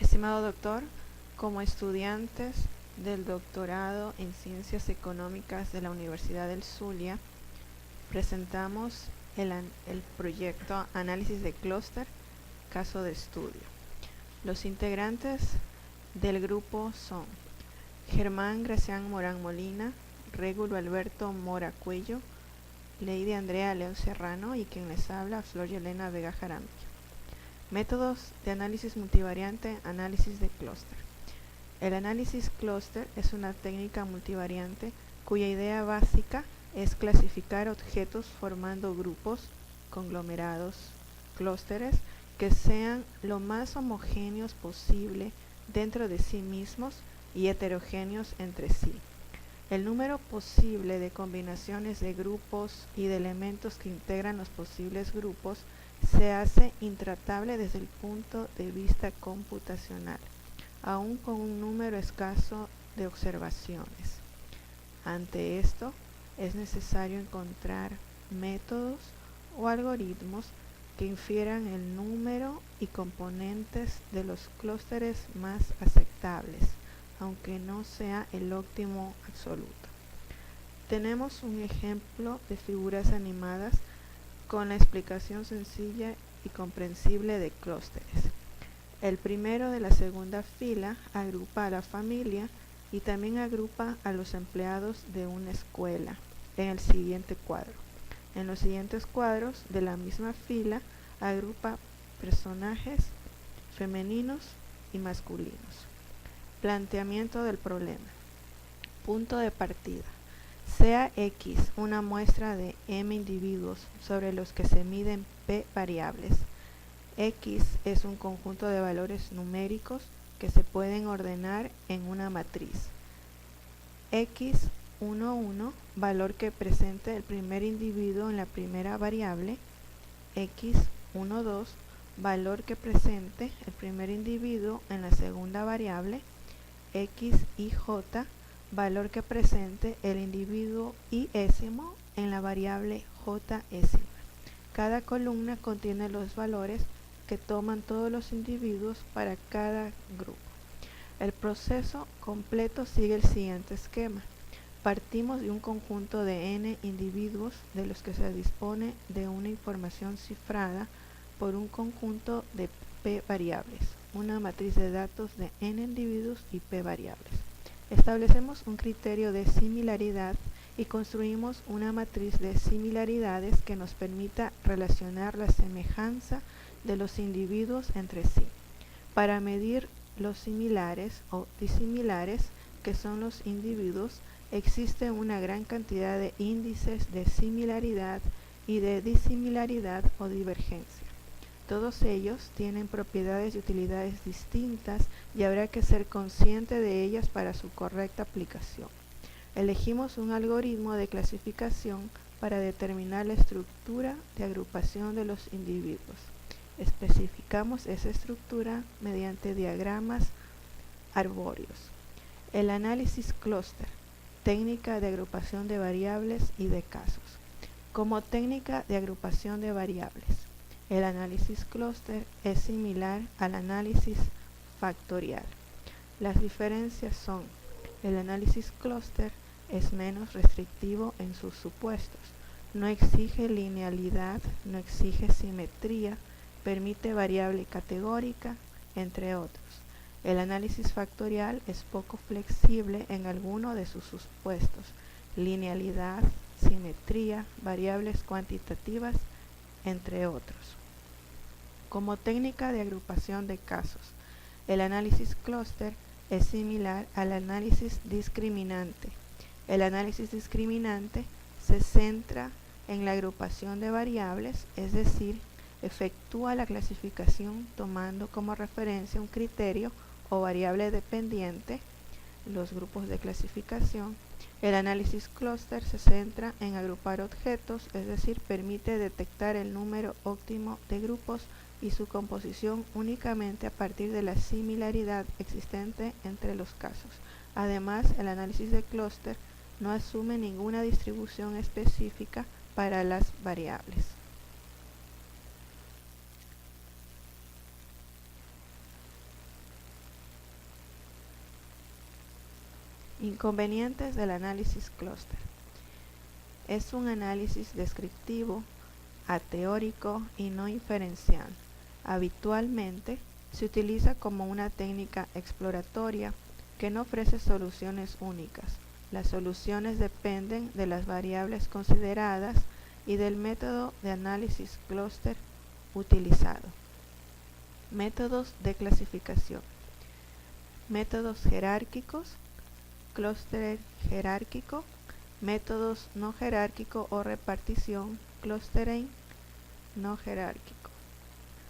Estimado doctor, como estudiantes del doctorado en Ciencias Económicas de la Universidad del Zulia, presentamos el proyecto Análisis de Clúster, caso de estudio. Los integrantes del grupo son Germán Gracián Morán Molina, Régulo Alberto Mora Cuello, Lady Andrea León Serrano y quien les habla, Flor Yelena Vega Jaramillo. Métodos de análisis multivariante, análisis de clúster. El análisis clúster es una técnica multivariante cuya idea básica es clasificar objetos formando grupos, conglomerados, clústeres que sean lo más homogéneos posible dentro de sí mismos y heterogéneos entre sí. El número posible de combinaciones de grupos y de elementos que integran los posibles grupos se hace intratable desde el punto de vista computacional, aun con un número escaso de observaciones. Ante esto, es necesario encontrar métodos o algoritmos que infieran el número y componentes de los clústeres más aceptables, aunque no sea el óptimo absoluto. Tenemos un ejemplo de figuras animadas con la explicación sencilla y comprensible de clústeres. El primero de la segunda fila agrupa a la familia y también agrupa a los empleados de una escuela en el siguiente cuadro. En los siguientes cuadros de la misma fila agrupa personajes femeninos y masculinos. Planteamiento del problema. Punto de partida. Sea X una muestra de M individuos sobre los que se miden P variables. X es un conjunto de valores numéricos que se pueden ordenar en una matriz. X11, valor que presente el primer individuo en la primera variable. X12, valor que presente el primer individuo en la segunda variable. X y J, valor que presente el individuo y-ésimo en la variable j-ésima. Cada columna contiene los valores que toman todos los individuos para cada grupo. El proceso completo sigue el siguiente esquema. Partimos de un conjunto de n individuos de los que se dispone de una información cifrada por un conjunto de p variables, una matriz de datos de n individuos y p variables. Establecemos un criterio de similaridad y construimos una matriz de similaridades que nos permita relacionar la semejanza de los individuos entre sí. Para medir los similares o disimilares, que son los individuos, existe una gran cantidad de índices de similaridad y de disimilaridad o divergencia. Todos ellos tienen propiedades y utilidades distintas y habrá que ser consciente de ellas para su correcta aplicación. Elegimos un algoritmo de clasificación para determinar la estructura de agrupación de los individuos. Especificamos esa estructura mediante diagramas arbóreos. El análisis clúster, técnica de agrupación de variables y de casos. Como técnica de agrupación de variables, el análisis clúster es similar al análisis factorial. Las diferencias son: el análisis clúster es menos restrictivo en sus supuestos, no exige linealidad, no exige simetría, permite variable categórica, entre otros. El análisis factorial es poco flexible en alguno de sus supuestos: linealidad, simetría, variables cuantitativas, entre otros. Como técnica de agrupación de casos, el análisis clúster es similar al análisis discriminante. El análisis discriminante se centra en la agrupación de variables, es decir, efectúa la clasificación tomando como referencia un criterio o variable dependiente, los grupos de clasificación. El análisis clúster se centra en agrupar objetos, es decir, permite detectar el número óptimo de grupos y su composición únicamente a partir de la similaridad existente entre los casos. Además, el análisis de clúster no asume ninguna distribución específica para las variables. Inconvenientes del análisis clúster. Es un análisis descriptivo, ateórico y no inferencial. Habitualmente se utiliza como una técnica exploratoria que no ofrece soluciones únicas. Las soluciones dependen de las variables consideradas y del método de análisis clúster utilizado. Métodos de clasificación. Métodos jerárquicos, clúster jerárquico, métodos no jerárquico o repartición, clustering no jerárquico.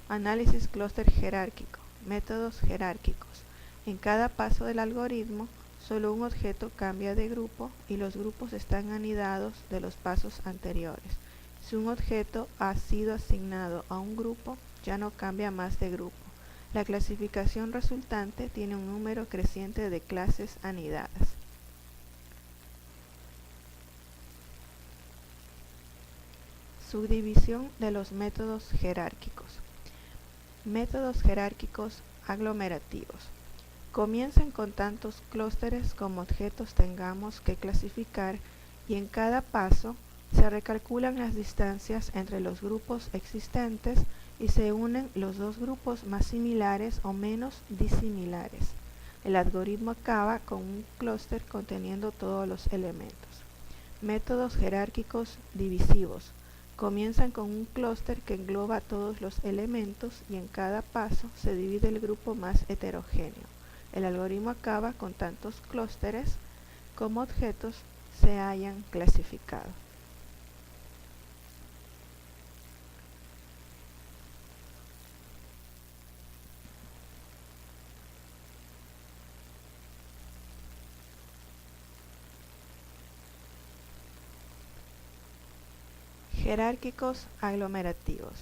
Análisis clúster jerárquico. Métodos jerárquicos. En cada paso del algoritmo, solo un objeto cambia de grupo y los grupos están anidados de los pasos anteriores. Si un objeto ha sido asignado a un grupo, ya no cambia más de grupo. La clasificación resultante tiene un número creciente de clases anidadas. Subdivisión de los métodos jerárquicos. Métodos jerárquicos aglomerativos. Comienzan con tantos clústeres como objetos tengamos que clasificar y en cada paso se recalculan las distancias entre los grupos existentes y se unen los dos grupos más similares o menos disimilares. El algoritmo acaba con un clúster conteniendo todos los elementos. Métodos jerárquicos divisivos. Comienzan con un clúster que engloba todos los elementos y en cada paso se divide el grupo más heterogéneo. El algoritmo acaba con tantos clústeres como objetos se hayan clasificado. Jerárquicos aglomerativos.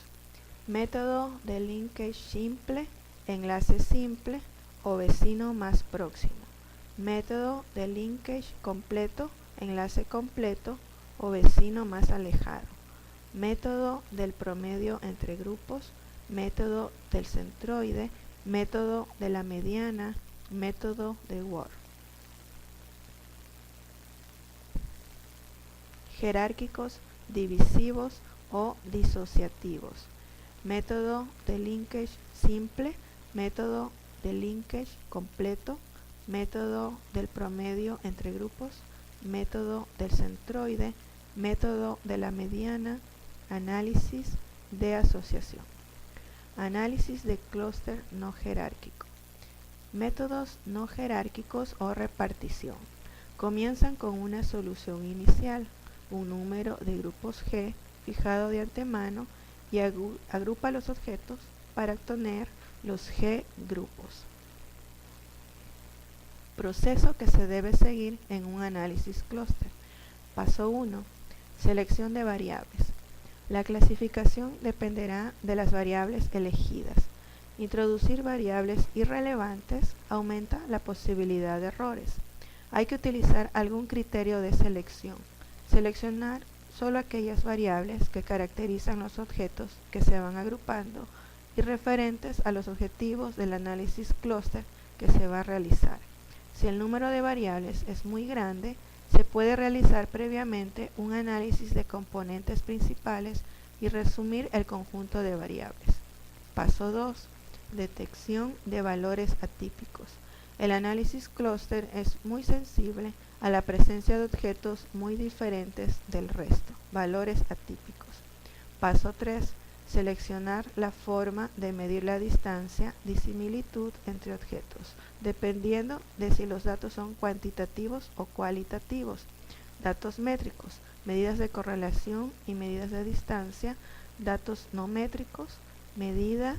Método de linkage simple, enlace simple o vecino más próximo. Método de linkage completo, enlace completo o vecino más alejado. Método del promedio entre grupos, método del centroide, método de la mediana, método de Ward. Jerárquicos divisivos o disociativos. Método de linkage simple, método de linkage completo, método del promedio entre grupos, método del centroide, método de la mediana, análisis de asociación. Análisis de clúster no jerárquico. Métodos no jerárquicos o repartición. Comienzan con una solución inicial, un número de grupos G fijado de antemano y agrupa los objetos para obtener los G grupos. Proceso que se debe seguir en un análisis clúster. Paso 1. Selección de variables. La clasificación dependerá de las variables elegidas. Introducir variables irrelevantes aumenta la posibilidad de errores. Hay que utilizar algún criterio de selección. Seleccionar solo aquellas variables que caracterizan los objetos que se van agrupando y referentes a los objetivos del análisis clúster que se va a realizar. Si el número de variables es muy grande, se puede realizar previamente un análisis de componentes principales y resumir el conjunto de variables. Paso 2. Detección de valores atípicos. El análisis clúster es muy sensible a la presencia de objetos muy diferentes del resto, valores atípicos. Paso 3. Seleccionar la forma de medir la distancia, disimilitud entre objetos, dependiendo de si los datos son cuantitativos o cualitativos. Datos métricos, medidas de correlación y medidas de distancia. Datos no métricos, medidas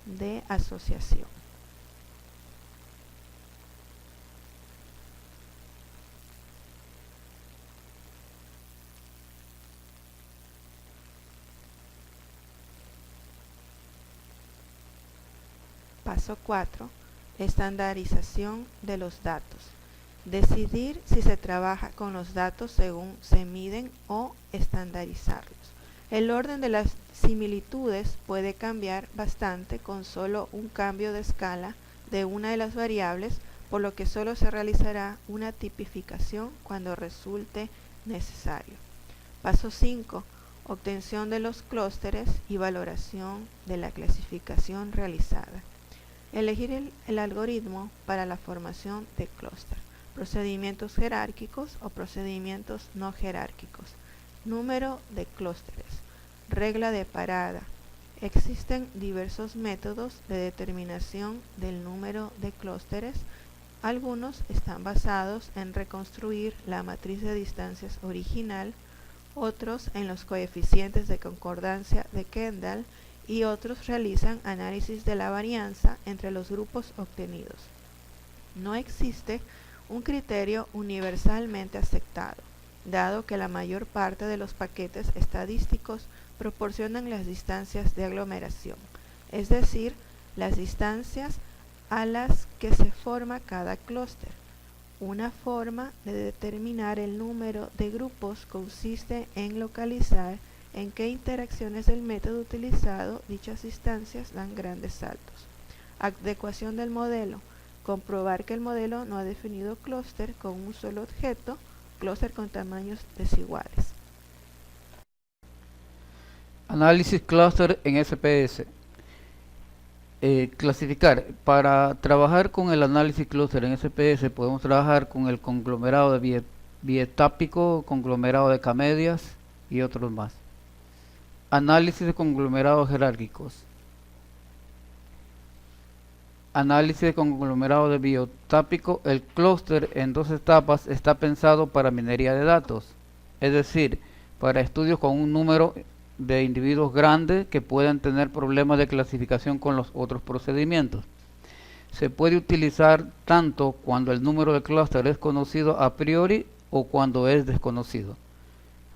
de asociación. Paso 4. Estandarización de los datos. Decidir si se trabaja con los datos según se miden o estandarizarlos. El orden de las similitudes puede cambiar bastante con solo un cambio de escala de una de las variables por lo que solo se realizará una tipificación cuando resulte necesario. Paso 5. Obtención de los clústeres y valoración de la clasificación realizada. Elegir el algoritmo para la formación de clúster. Procedimientos jerárquicos o procedimientos no jerárquicos. Número de clústeres. Regla de parada. Existen diversos métodos de determinación del número de clústeres. Algunos están basados en reconstruir la matriz de distancias original, otros en los coeficientes de concordancia de Kendall y otros realizan análisis de la varianza entre los grupos obtenidos. No existe un criterio universalmente aceptado, dado que la mayor parte de los paquetes estadísticos proporcionan las distancias de aglomeración, es decir, las distancias a las que se forma cada clúster. Una forma de determinar el número de grupos consiste en localizar en qué interacciones del método utilizado dichas distancias dan grandes saltos. Adecuación del modelo. Comprobar que el modelo no ha definido clúster con un solo objeto, clúster con tamaños desiguales. Análisis clúster en SPS. Clasificar. Para trabajar con el análisis clúster en SPS podemos trabajar con el conglomerado de bietápico, conglomerado de camedias y otros más. Análisis de conglomerados jerárquicos. Análisis de conglomerado de biotápico. El clúster en dos etapas está pensado para minería de datos, es decir, para estudios con un número de individuos grandes que pueden tener problemas de clasificación con los otros procedimientos. Se puede utilizar tanto cuando el número de clúster es conocido a priori o cuando es desconocido.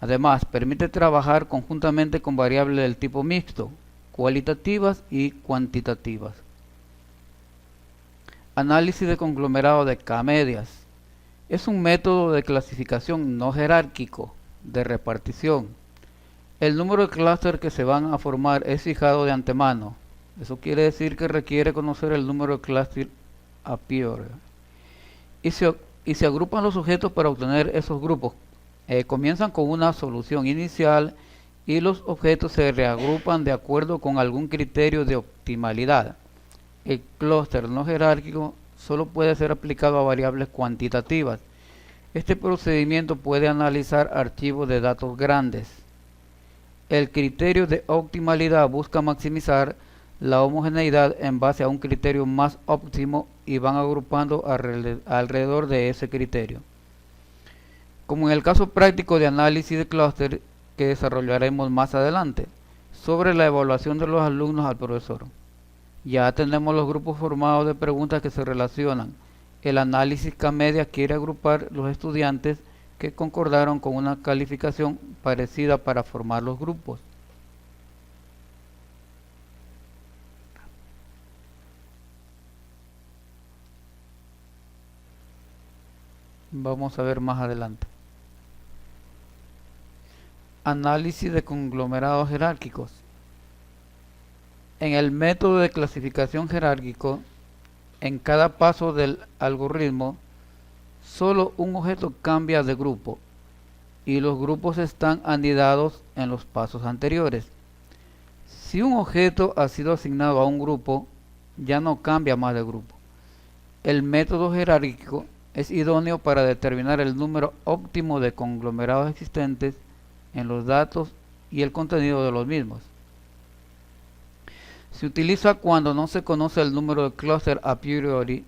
Además, permite trabajar conjuntamente con variables del tipo mixto, cualitativas y cuantitativas. Análisis de conglomerado de camedias. Es un método de clasificación no jerárquico, de repartición. El número de clústeres que se van a formar es fijado de antemano. Eso quiere decir que requiere conocer el número de clústeres a priori. Y se agrupan los sujetos para obtener esos grupos. Comienzan con una solución inicial y los objetos se reagrupan de acuerdo con algún criterio de optimalidad. El clúster no jerárquico solo puede ser aplicado a variables cuantitativas. Este procedimiento puede analizar archivos de datos grandes. El criterio de optimalidad busca maximizar la homogeneidad en base a un criterio más óptimo y van agrupando alrededor de ese criterio. Como en el caso práctico de análisis de clúster que desarrollaremos más adelante, sobre la evaluación de los alumnos al profesor. Ya tenemos los grupos formados de preguntas que se relacionan. El análisis K-media quiere agrupar los estudiantes que concordaron con una calificación parecida para formar los grupos. Vamos a ver más adelante. Análisis de conglomerados jerárquicos. En el método de clasificación jerárquico, en cada paso del algoritmo, solo un objeto cambia de grupo y los grupos están anidados en los pasos anteriores. Si un objeto ha sido asignado a un grupo, ya no cambia más de grupo. El método jerárquico es idóneo para determinar el número óptimo de conglomerados existentes en los datos y el contenido de los mismos. Se utiliza cuando no se conoce el número de clúster a priori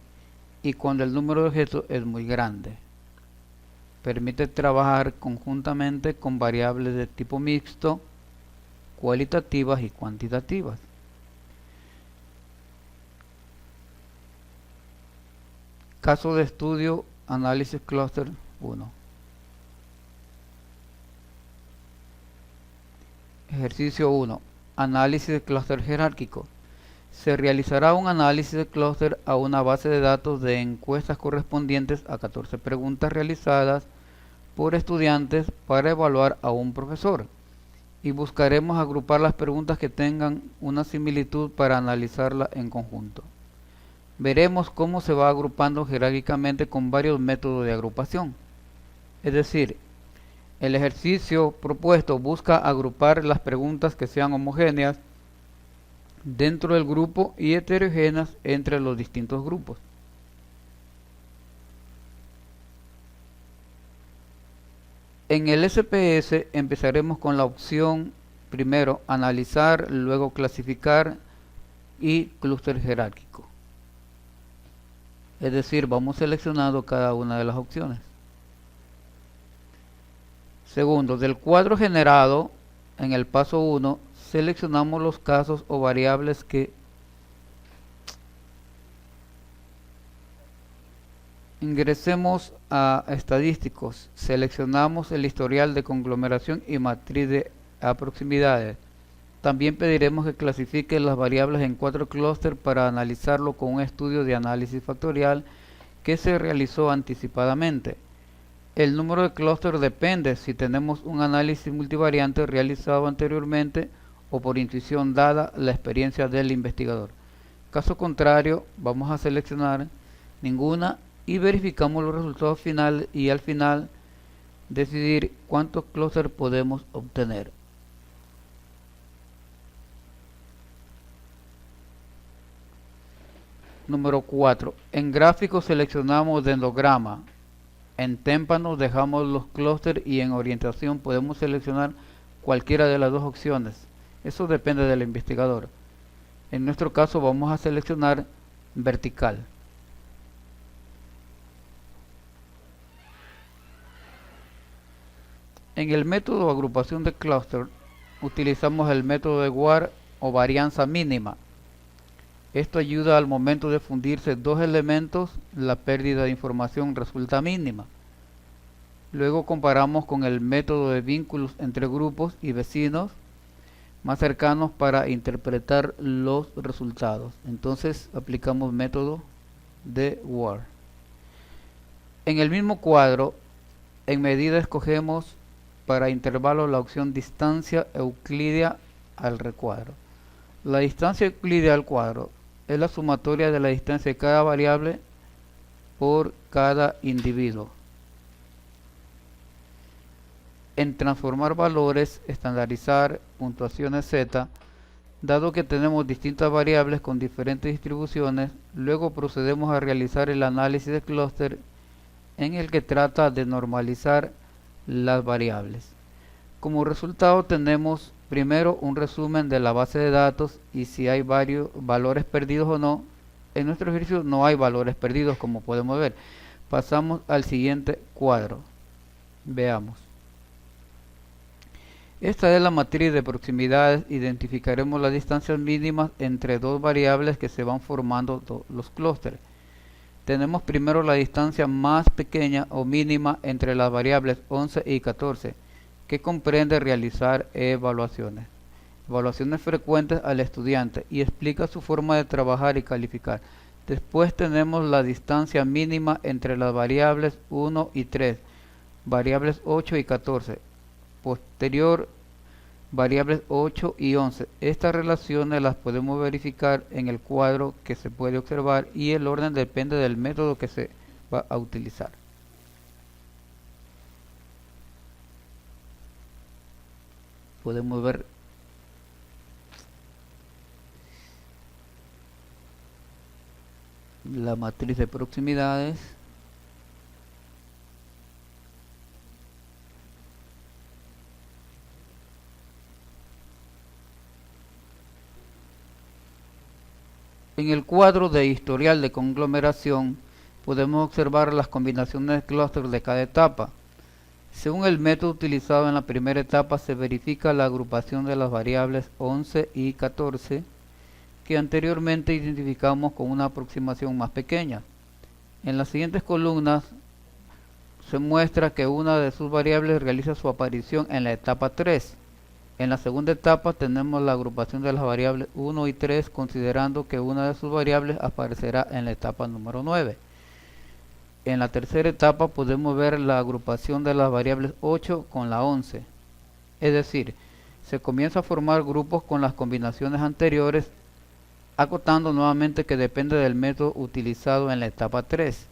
y cuando el número de objetos es muy grande. Permite trabajar conjuntamente con variables de tipo mixto, cualitativas y cuantitativas. Caso de estudio, análisis clúster 1. Ejercicio 1. Análisis de clúster jerárquico. Se realizará un análisis de clúster a una base de datos de encuestas correspondientes a 14 preguntas realizadas por estudiantes para evaluar a un profesor. Y buscaremos agrupar las preguntas que tengan una similitud para analizarla en conjunto. veremos cómo se va agrupando jerárquicamente con varios métodos de agrupación. Es decir, el ejercicio propuesto busca agrupar las preguntas que sean homogéneas dentro del grupo y heterogéneas entre los distintos grupos. En el SPS empezaremos con la opción primero analizar, luego clasificar y clúster jerárquico. Es decir, vamos seleccionando cada una de las opciones. Segundo, del cuadro generado en el paso 1, seleccionamos los casos o variables que ingresemos a estadísticos. Seleccionamos el historial de conglomeración y matriz de proximidades. También pediremos que clasifique las variables en 4 clústeres para analizarlo con un estudio de análisis factorial que se realizó anticipadamente. El número de clústeres depende si tenemos un análisis multivariante realizado anteriormente o por intuición dada la experiencia del investigador. Caso contrario, vamos a seleccionar ninguna y verificamos los resultados finales y al final decidir cuántos clústeres podemos obtener. Número 4. En gráfico seleccionamos dendrograma. En témpanos dejamos los clústeres y en orientación podemos seleccionar cualquiera de las dos opciones. Eso depende del investigador. En nuestro caso vamos a seleccionar vertical. En el método de agrupación de clúster utilizamos el método de Ward o varianza mínima. Esto ayuda al momento de fundirse dos elementos, la pérdida de información resulta mínima. Luego comparamos con el método de vínculos entre grupos y vecinos más cercanos para interpretar los resultados. Entonces aplicamos método de Ward. En el mismo cuadro, en medida escogemos para intervalo la opción distancia euclídea al recuadro. La distancia euclídea al cuadro es la sumatoria de la distancia de cada variable por cada individuo. En transformar valores, estandarizar puntuaciones z, dado que tenemos distintas variables con diferentes distribuciones, luego procedemos a realizar el análisis de clúster en el que trata de normalizar las variables. Como resultado tenemos primero un resumen de la base de datos y si hay varios valores perdidos o no. En nuestro ejercicio no hay valores perdidos, como podemos ver. Pasamos al siguiente cuadro. Veamos. Esta es la matriz de proximidades. Identificaremos las distancias mínimas entre dos variables que se van formando los clústeres. Tenemos primero la distancia más pequeña o mínima entre las variables 11 y 14, que comprende realizar evaluaciones frecuentes al estudiante y explica su forma de trabajar y calificar. Después tenemos la distancia mínima entre las variables 1 y 3, variables 8 y 14. Posterior, variables 8 y 11. Estas relaciones las podemos verificar en el cuadro que se puede observar y el orden depende del método que se va a utilizar. Podemos ver la matriz de proximidades. En el cuadro de historial de conglomeración podemos observar las combinaciones de clústeres de cada etapa. Según el método utilizado en la primera etapa se verifica la agrupación de las variables 11 y 14 que anteriormente identificamos con una aproximación más pequeña. En las siguientes columnas se muestra que una de sus variables realiza su aparición en la etapa 3. En la segunda etapa tenemos la agrupación de las variables 1 y 3 considerando que una de sus variables aparecerá en la etapa número 9. En la tercera etapa podemos ver la agrupación de las variables 8 con la 11. Es decir, se comienza a formar grupos con las combinaciones anteriores acotando nuevamente que depende del método utilizado en la etapa 3.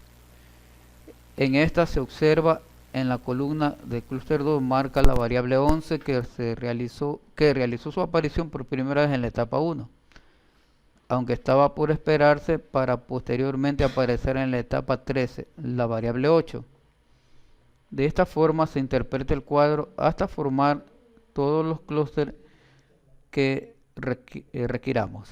En esta se observa en la columna de clúster 2 marca la variable 11 que realizó su aparición por primera vez en la etapa 1, aunque estaba por esperarse para posteriormente aparecer en la etapa 13, la variable 8. De esta forma se interpreta el cuadro hasta formar todos los clústeres que requiramos.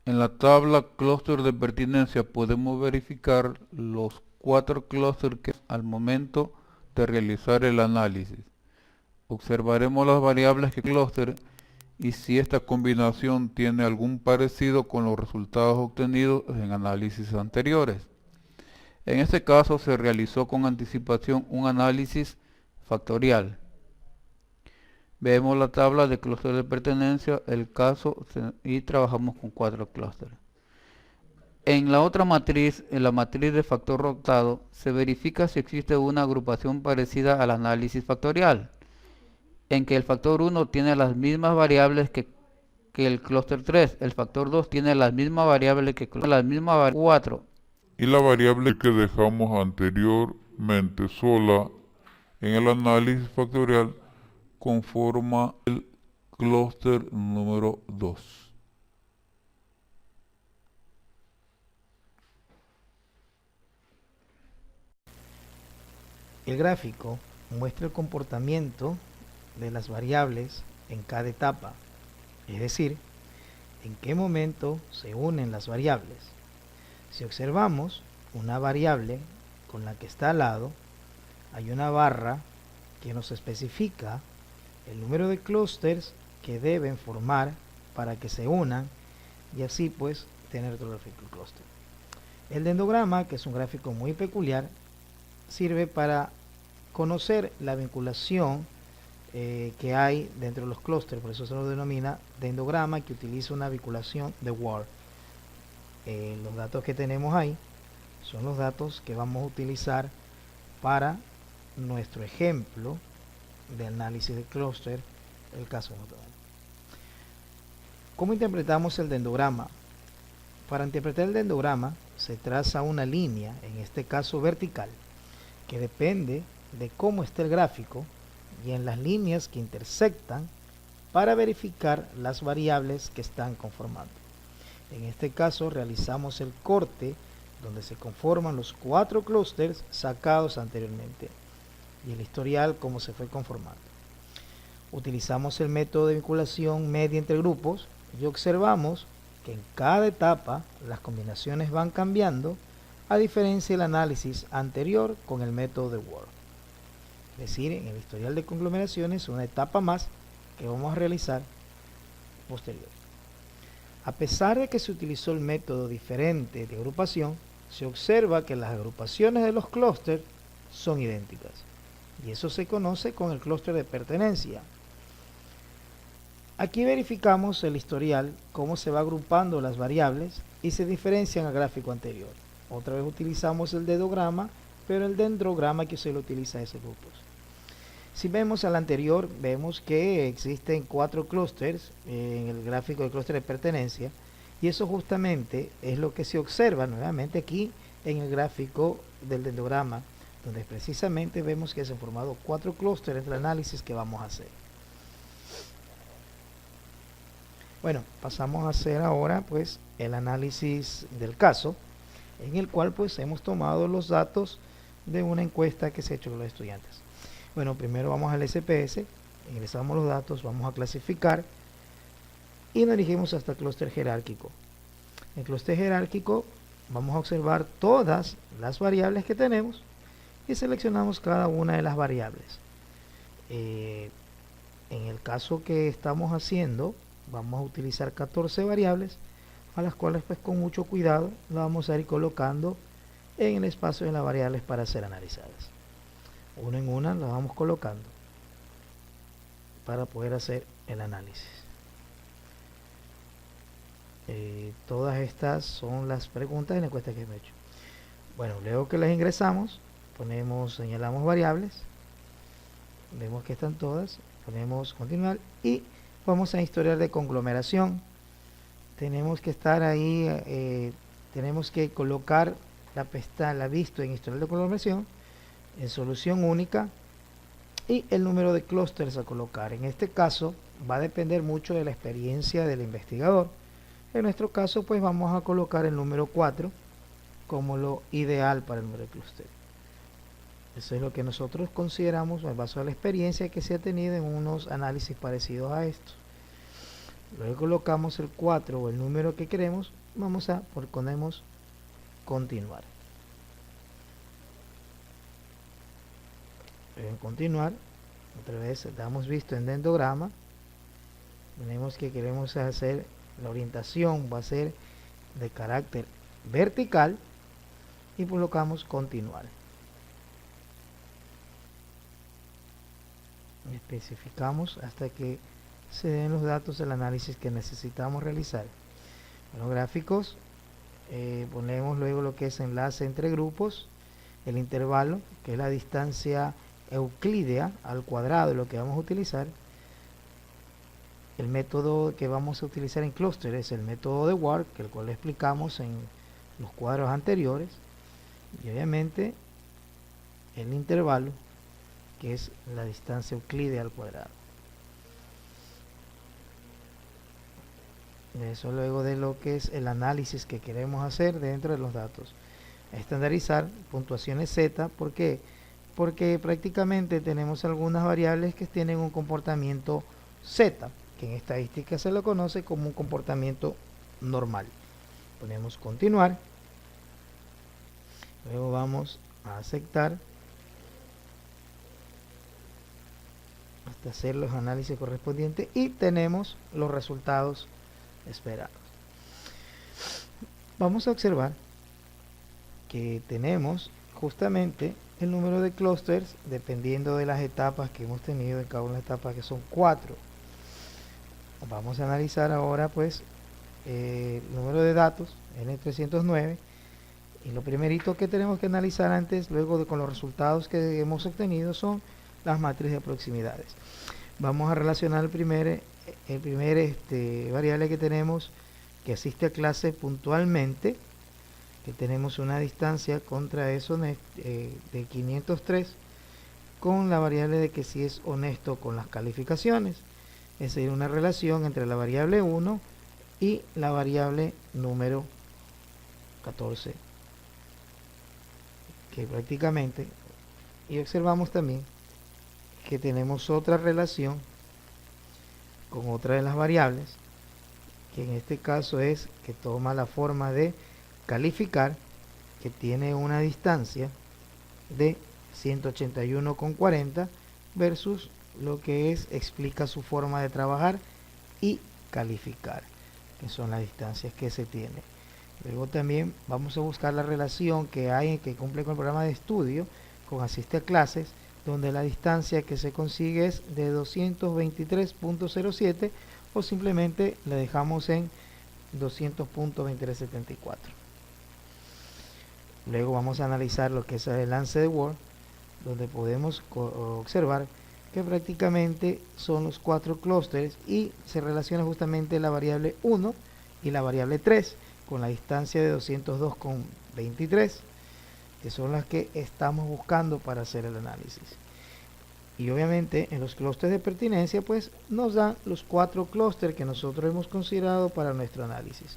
En la tabla clúster de pertinencia podemos verificar los 4 clústeres que al momento de realizar el análisis. Observaremos las variables que clúster y si esta combinación tiene algún parecido con los resultados obtenidos en análisis anteriores. En este caso se realizó con anticipación un análisis factorial. Vemos la tabla de clúster de pertenencia, el caso, y trabajamos con 4 clústeres. En la otra matriz, en la matriz de factor rotado, se verifica si existe una agrupación parecida al análisis factorial, en que el factor 1 tiene las mismas variables que el clúster 3, el factor 2 tiene las mismas variables que las mismas 4. Y la variable que dejamos anteriormente sola en el análisis factorial conforma el clúster número 2. El gráfico muestra el comportamiento de las variables en cada etapa, es decir, en qué momento se unen las variables. Si observamos una variable con la que está al lado, hay una barra que nos especifica el número de clústeres que deben formar para que se unan y así pues tener otro gráfico clúster. El dendrograma, que es un gráfico muy peculiar, sirve para conocer la vinculación que hay dentro de los clústeres, por eso se lo denomina dendrograma, que utiliza una vinculación de Ward. Los datos que tenemos ahí son los datos que vamos a utilizar para nuestro ejemplo de análisis de clúster, el caso notable. ¿Cómo interpretamos el dendrograma? Para interpretar el dendrograma se traza una línea, en este caso vertical, que depende de cómo esté el gráfico y en las líneas que intersectan para verificar las variables que están conformando. En este caso realizamos el corte donde se conforman los 4 clústeres sacados anteriormente y el historial como se fue conformando. Utilizamos el método de vinculación media entre grupos y observamos que en cada etapa las combinaciones van cambiando, a diferencia del análisis anterior con el método de Ward. Es decir, en el historial de conglomeraciones, una etapa más que vamos a realizar posterior. A pesar de que se utilizó el método diferente de agrupación, se observa que las agrupaciones de los clústeres son idénticas. Y eso se conoce con el clúster de pertenencia. Aquí verificamos el historial, cómo se va agrupando las variables y se diferencian al gráfico anterior. Otra vez utilizamos el dendrograma, pero el dendrograma que se lo utiliza a esos grupos. Si vemos al anterior, vemos que existen 4 clústeres en el gráfico del clúster de pertenencia, y eso justamente es lo que se observa nuevamente aquí en el gráfico del dendrograma, donde precisamente vemos que se han formado 4 clústeres del análisis que vamos a hacer. Bueno, pasamos a hacer ahora pues el análisis del caso, en el cual pues hemos tomado los datos de una encuesta que se ha hecho con los estudiantes. Bueno, primero vamos al SPS, ingresamos los datos, vamos a clasificar y nos dirigimos hasta el clúster jerárquico. En el clúster jerárquico vamos a observar todas las variables que tenemos y seleccionamos cada una de las variables. En el caso que estamos haciendo, vamos a utilizar 14 variables, a las cuales pues con mucho cuidado las vamos a ir colocando en el espacio de las variables para ser analizadas. Una en una las vamos colocando para poder hacer el análisis. Todas estas son las preguntas en la encuesta que hemos hecho. Bueno, luego que las ingresamos, señalamos variables, vemos que están todas, ponemos continuar y vamos a historial de conglomeración. Tenemos que estar ahí, tenemos que colocar la pestaña, la visto en historial de conglomeración, en solución única y el número de clústeres a colocar. En este caso va a depender mucho de la experiencia del investigador. En nuestro caso pues vamos a colocar el número 4 como lo ideal para el número de clúster. Eso es lo que nosotros consideramos en base a la experiencia que se ha tenido en unos análisis parecidos a estos. Luego colocamos el 4 o el número que queremos, ponemos continuar. En continuar, otra vez damos visto en dendograma, tenemos que queremos hacer, la orientación va a ser de carácter vertical y colocamos continuar. Especificamos hasta que se den los datos del análisis que necesitamos realizar. En los gráficos ponemos luego lo que es enlace entre grupos, el intervalo, que es la distancia euclídea al cuadrado, lo que vamos a utilizar. El método que vamos a utilizar en clúster es el método de Ward, el cual lo explicamos en los cuadros anteriores, y obviamente el intervalo, que es la distancia euclídea al cuadrado. Eso luego de lo que es el análisis que queremos hacer dentro de los datos. Estandarizar puntuaciones Z, ¿por qué? Porque prácticamente tenemos algunas variables que tienen un comportamiento Z, que en estadística se lo conoce como un comportamiento normal. Ponemos continuar, luego vamos a aceptar hasta hacer los análisis correspondientes y tenemos los resultados esperados. Vamos a observar que tenemos justamente el número de clústeres dependiendo de las etapas que hemos tenido en cada una de las etapas, que son 4. Vamos a analizar ahora pues el número de datos N309, y lo primerito que tenemos que analizar antes, luego con los resultados que hemos obtenido, son las matrices de proximidades. Vamos a relacionar el primer variable que tenemos, que asiste a clase puntualmente, que tenemos una distancia contra eso de 503, con la variable de que si es honesto con las calificaciones. Es decir, una relación entre la variable 1 y la variable número 14, que prácticamente, y observamos también que tenemos otra relación con otra de las variables, que en este caso es que toma la forma de calificar, que tiene una distancia de 181,40 versus lo que es explica su forma de trabajar y calificar, que son las distancias que se tiene. Luego también vamos a buscar la relación que hay, que cumple con el programa de estudio con asiste a clases, donde la distancia que se consigue es de 223.07 o simplemente la dejamos en 200.2374. Luego vamos a analizar lo que es el lance de Ward, donde podemos observar que prácticamente son los 4 clústeres y se relaciona justamente la variable 1 y la variable 3 con la distancia de 202,23, que son las que estamos buscando para hacer el análisis. Y obviamente en los clústeres de pertinencia pues nos dan los 4 clústeres que nosotros hemos considerado para nuestro análisis,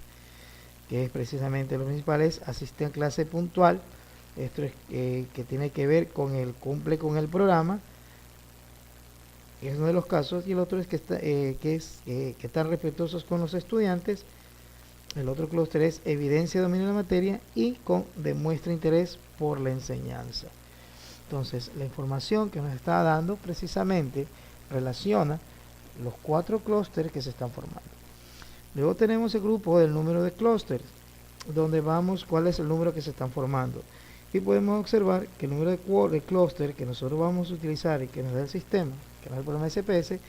que es precisamente los principales: asiste a clase puntual, esto es que tiene que ver con el cumple con el programa, es uno de los casos, y el otro es que están respetuosos con los estudiantes. El otro clúster es evidencia de dominio de la materia y con demuestra interés por la enseñanza. Entonces la información que nos está dando precisamente relaciona los 4 clústeres que se están formando. Luego tenemos el grupo del número de clústeres, donde vamos cuál es el número que se están formando, y podemos observar que el número de clúster que nosotros vamos a utilizar y que nos da el sistema, que nos da el programa SPS,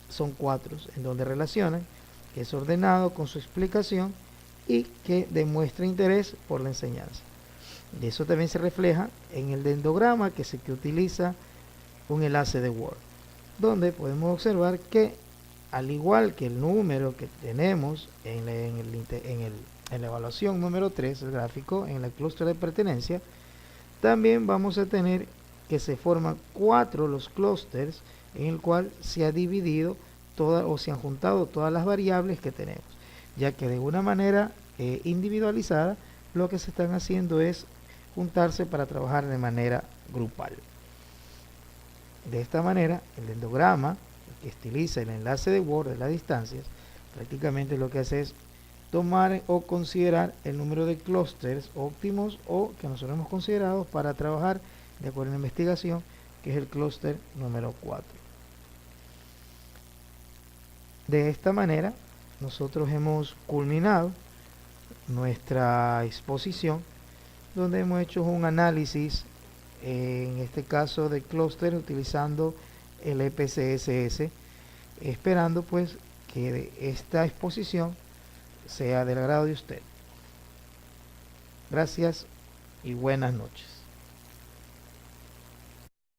son 4, en donde relacionan que es ordenado con su explicación y que demuestra interés por la enseñanza. Y eso también se refleja en el dendograma que utiliza un enlace de Word, donde podemos observar que al igual que el número que tenemos en la evaluación número 3, el gráfico, en el clúster de pertenencia, también vamos a tener que se forman 4 los clústeres en el cual se ha dividido se han juntado todas las variables que tenemos, ya que de una manera individualizada lo que se están haciendo es juntarse para trabajar de manera grupal. De esta manera, el dendograma que estiliza el enlace de Word de las distancias, prácticamente lo que hace es tomar o considerar el número de clústeres óptimos o que nosotros hemos considerado para trabajar de acuerdo a la investigación, que es el clúster número 4. De esta manera, nosotros hemos culminado nuestra exposición, donde hemos hecho un análisis, en este caso de clúster, utilizando el EPCSS, esperando pues que esta exposición sea del agrado de usted. Gracias y buenas noches.